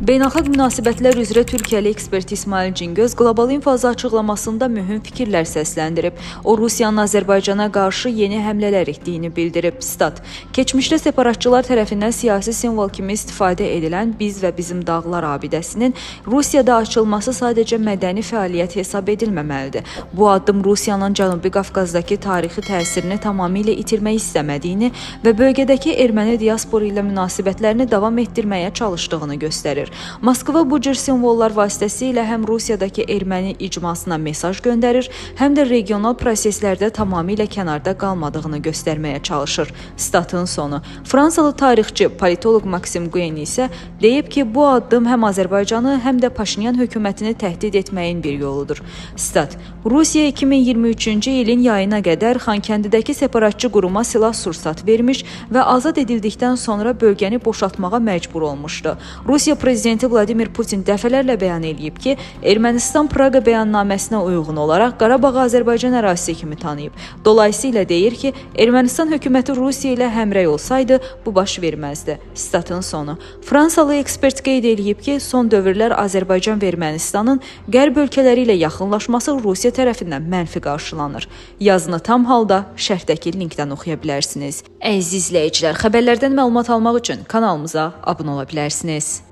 Beynəlxalq münasibətlər üzrə Türkiyəli ekspert İsmail Cingöz qlobal infoza açıqlamasında mühüm fikirlər səsləndirib. O, Rusiyanın Azərbaycana qarşı yeni həmlələr etdiyini bildirib. Stat: Keçmişdə separatçılar tərəfindən siyasi simvol kimi istifadə edilən Biz və Bizim Dağlar abidəsinin Rusiyada açılması sadəcə mədəni fəaliyyət hesab edilməməlidir. Bu addım Rusiyanın Cənubi Qafqazdakı tarixi təsirini tamamilə itirmək istəmədiyini və bölgədəki erməni diasporu ilə münasibətlərini davam etdirməyə çalışdığını göstərir. Moskva bu cür simvollar vasitəsilə həm Rusiyadakı erməni icmasına mesaj göndərir, həm də regional proseslərdə tamamilə kənarda qalmadığını göstərməyə çalışır. Statın sonu. Fransalı tarixçi, politoloq Maksim Guyen isə deyib ki, bu addım həm Azərbaycanı, həm də Paşinyan hökumətini təhdid etməyin bir yoludur. Stat: Rusiya 2023-cü ilin yayına qədər Xankəndidəki separatçı quruma silah-sursat vermiş və azad edildikdən sonra bölgəni boşaltmağa məcbur olmuşdu. Rusiya prezidenti Vladimir Putin dəfələrlə bəyan edib ki, Ermənistan Praqa bəyannaməsinə uyğun olaraq Qarabağı Azərbaycan ərazisi kimi tanıyıb. Dolayısıyla deyir ki, Ermənistan hökuməti Rusiya ilə həmrəy olsaydı, bu baş verməzdi. Statın sonu. Fransalı ekspert qeyd edib ki, son dövrlər Azərbaycan və Ermənistanın qərb ölkələri ilə yaxınlaşması Rusiya tərəfindən mənfi qarşılanır. Yazını tam halda şərhdəki linkdən oxuya bilərsiniz. Əziz izləyicilər, xəbərlərdən məlumat almaq üçün kanalımıza abunə ola bilərsiniz.